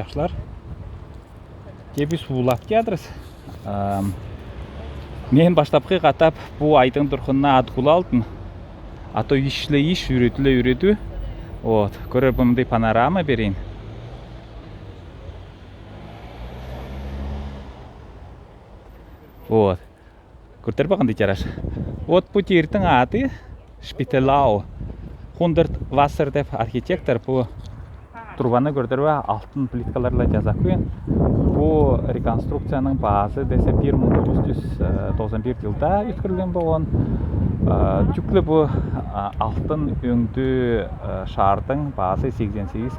жакшылар. Кеби суулап жатырбыз. Мен баштапкы катап бу айдын туркунуна аткул алдым. Ато иш үйрөтүлө. Вот, көрөр мындай панорама берейин. Вот. Көрдөрбү кандай жараш. Вот бу жердин аты Шпителау. 100 Wasser деп архитектор бу трубаны көрдөрбү, алтын плиткаларла жазап койгон. Бу реконструкциянын баасы десе 1991 жылда өткөрүлгөн болгон. Жүклө бу алтын өңдүү шаардын баасы 88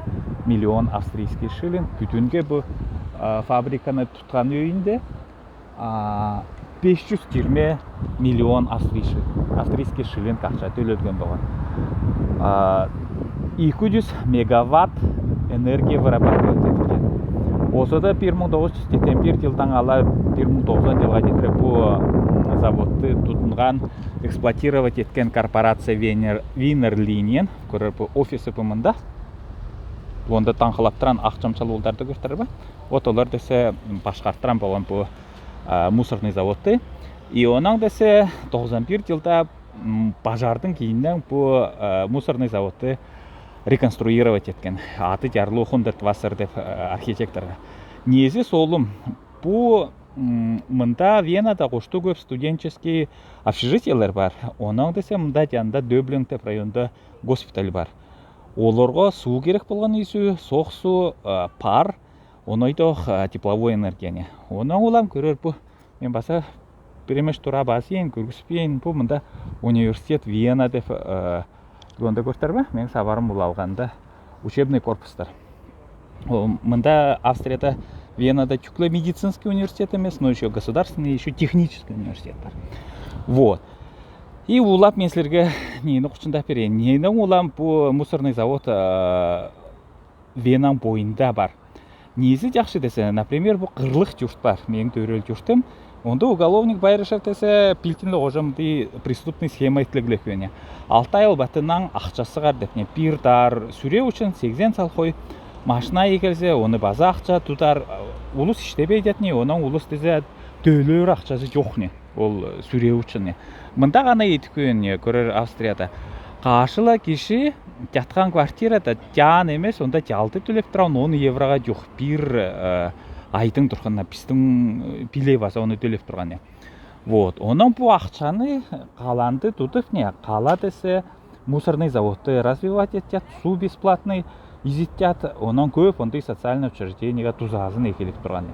миллион австрийский шиллинг. Бүтүнгө бу фабриканы туткан өйүндө 520 миллион австрийский шиллинг акча төлөлгөн болгон. 200 мегаватт энергия вырабатывать эткен. Осода 1971 жылдан ала 1990 жылга чейин бу заводду тутунган, эксплуатировать эткен корпорация Wiener Linien, көрөп офиси мында. Онда таңкылап турган акчамчалууларды көрдөрбү? Вот олар десе башкарттыран болгон бу мусорный заводды. И онан десе 91 жылда пожардын кийинен бу мусорный заводды реконструировать эткен. Аты жарылуу 100 Wasser деп архитекторга. Неси солум бу мында Венада коштуу көп студенческий общежитиялар бар. Онан десе мында жанында Дöblin деп районда госпиталь бар. Олорго суу керек болгон исүү, сок суу, пар, онойдо тепловой энергияны. Онан улам көрөр бу мен баса перемеш тура басейин, көргүспейин. Бу мында университет Вена деп онда көрдөрбү? Мен сабарым бул алганда учебный корпустар. Мында Австрияда Венада чуклы медицинский университет эмес, но еще государственный, еще технический университет бар. Вот. И улап мен силерге нени кучундап берейин. Нени улам бу мусорный завод Венанын боюнда бар. Неси жакшы десе, например, бу кырлык журт бар. Менин төрөл журтум. Онда уголовник Байрышев десе пилтинле кожомды преступный схема итлеглепене. 6 ай батынан акчасы бар деп не пирдар сүрө үчүн 80 салхой машина экелсе, оны база акча тутар, улус иштебей жатны, онан улус десе төлөр акчасы жок не. Ол сүрө үчүн. Мында гана эткөн көрөр Австрияда. Кашыла киши жаткан квартирада жан эмес, онда жалды төлөп турган 10 еврога жок. Бир айдын турганда биздин билей баса оны төлөп турган. Вот. Онан бу акчаны каланды тутуп не, кала десе мусорный заводды развивать этет, суу бесплатный изиттят, онан көп ондай социальный учреждениеге тузазын экелип турган.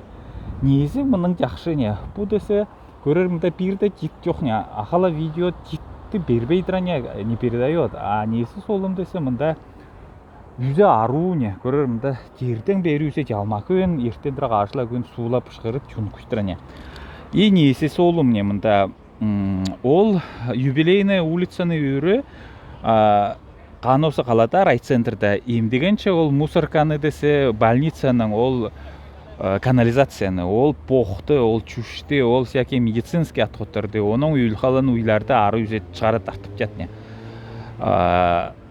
Неси мунун жакшы не? Бу десе көрөр мында бирде жит жок не, ахала видео житти бербей турган не передает, а неси солум десе мында Yüze аруу не, көрөр мында жерден бери үзе жалма күн, эртен дыра ашыла күн суулап ышкырып чунук күштүрө не. И неси солум не мында ол юбилейная улицаны үрү Кановсы калада райцентрда эмдегенче ол мусорканы десе больницанын ол канализацияны, ол похты, ол чүшти, ол всякие медицинский отходдарды, онун уйлхалан уйларды ары үзе чыгара тартып жатны.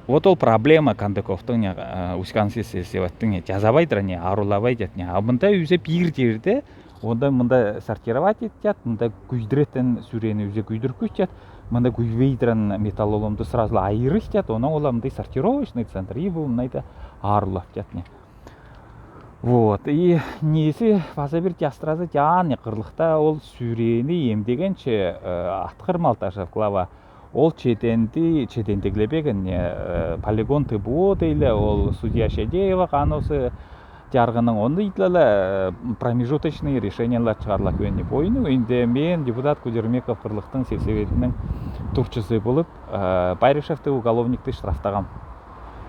Вот ол проблема Кандыковтун Усканси сесеваттын жазабай турган, арулабай жатны. А мында үзе бир жерде онда мында сортировать этет, мында күйдүрөтөн сүрени үзе күйдүрүп көчөт. Мында күйбей турган металлоломду сразу айырыштат, онун оламды сортировочный центр и бул мынайда арулап жатны. Вот. И неси баса бир жастыразы жан кырлыкта ол сүрени эмдегенче аткыр Малташев глава ол чедендеглебеген полигон ТБО дейле, ол судья Шедеева каносы жаргынын онда итлеле промежуточный решениялар чыгарыла көнү боюну. Инде мен депутат Кудермеков кырлыктын сельсоветинин тупчусу болуп, Байрышевди уголовникти штрафтагам.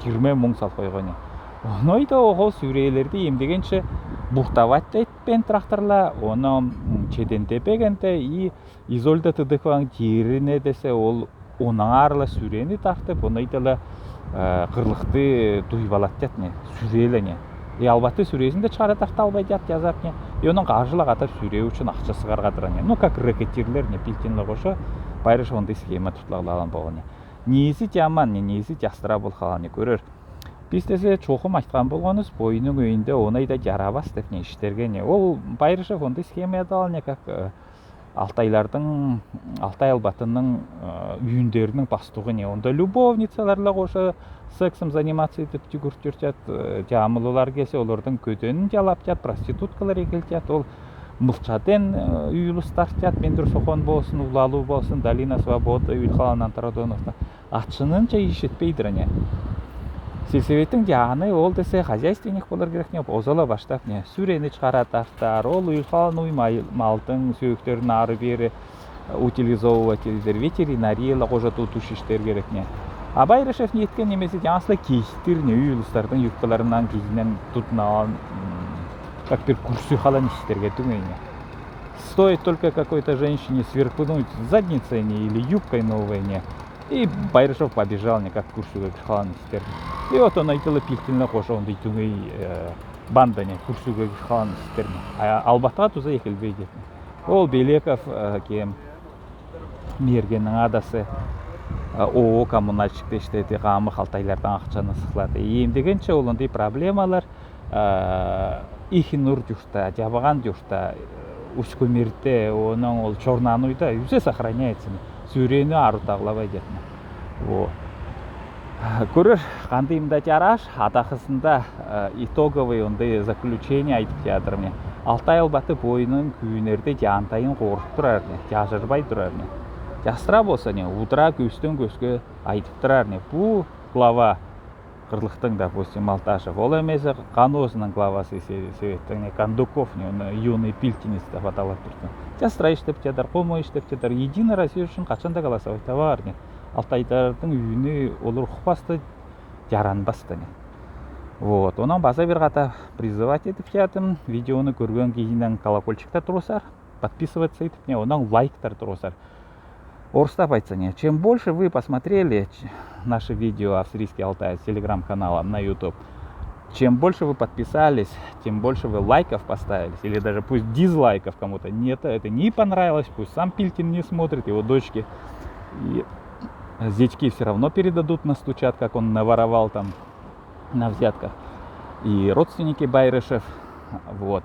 20 миң сал койгон. Онойда ого сүрөйлөрдү эмдегенче буктабат этпен тракторла, оны чедендебегенде и изольда тыдыкван жерине десе ол онаңарла сүрени тартып, онойда кырлыкты дуйбалат жатны, сүрөйлөне. Албатты сүресинде чыгара тарта албай жат жазат не. Онун каржыла катар сүрөө үчүн акча сыгаргадыран. Ну как рэкетирлер не пилтинле кошо Байрышев ондай схема тутула алган болгон. Неси жаман, неси жакшыраак болгон көрөр. Биз десе чоқым айтқан болғаныз бойының өйінде онайда жарабас деп не іштерген. Ол Байрышев ондай схемада алне как Алтай албатының үйіндерінің бастығы не. Онда любовницаларла қоша сексом заниматься етіп жүгірт жүртет, жамылылар келсе, олардың көтенін жалап жат, проституткалар екелтет, ол мылчатен үйілістар жат, мендір сохон болсын, улалу болсын, Долина Свобода, Уилхалан Антарадоновта. Атшынынша ешетпейдір әне. Сельсоветтің жағаны ол десе хозяйственник болар керек не, озала баштап не, сүрені шығаратақтар, ол Уилхалан уй малдың сөйіктерін ары бері утилизовывателдер, ветеринарияла қожа тұтушыштер керек не. А Байрышев не еткен немесе жаңасылы кейістер не, үйілістардың юбкаларынан кейінен тұтынаған, как бір курсы халан іштерге түгейне. Стоит только какой-то женщине сверкнуть задницей не, или юбкой новой не, и Байрышев побежал не, как курсуга халан іштерге. И вот он айтылы пилтіліне қоша ондай түгей банда не, курсуга халан іштерге. А албатыға туза екілбейді. Ол Белеков кем Мергеннің адасы ООО коммунальщикте иштейт, қамы Алтайлардан ақчаны сықлады. Емдегенше олындай проблемалар ихинур жұртта, жабаған жұртта, Ускөмерте, оның ол Чорнануйда үзе сохраняется. Сүрені ару тағлабай жетіне. Көрір, қанды имда жараш, атақысында итоговый ондай заключение айтып жатыр. Алтай албаты бойының күйінерде жантайын қорып тұрар, жажырбай тұрар. Жастыра болса не, утра көстен көске айтып тұрар. Бұл глава қырлықтың, допустим, Алташев. Ол емесі Қанозының главасы Советтің, Кондуков, юный пилтинист деп аталып тұрды. Жастыра іштеп жатыр, қомо іштеп жатыр. Единый Россия үшін қашанда голосовать бар. Алтайдардың үйіні олар құпасты жаранбасты. Вот, онан баса бір қата призывать етіп жатым. Видеоны көрген кейінен колокольчикта тұрусар, подписываться етіп, онан лайктар тұрусар. Орыстап айтса не, чем больше вы посмотрели наши видео «Австрийский Алтай» с телеграм-канала на YouTube, чем больше вы подписались, тем больше вы лайков поставили, или даже пусть дизлайков кому-то нет, это не понравилось, пусть сам Пилькин не смотрит, его дочки и зятьки все равно передадут, настучат, как он наворовал там на взятках, и родственники Байрышев, вот.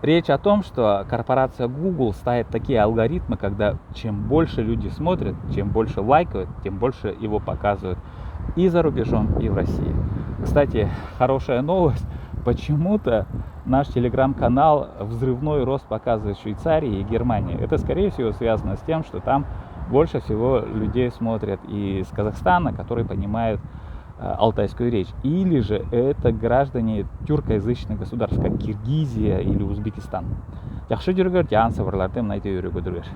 Речь о том, что корпорация Google ставит такие алгоритмы, когда чем больше люди смотрят, чем больше лайкают, тем больше его показывают и за рубежом, и в России. Кстати, хорошая новость. Почему-то наш телеграм-канал взрывной рост показывает в Швейцарии и Германии. Это, скорее всего, связано с тем, что там больше всего людей смотрят и из Казахстана, которые понимают алтайскую речь. Или же это граждане тюркоязычных государств, как Киргизия или Узбекистан. Жақсы жүргер, жан сабырларды мұнайды өрі көдіргер.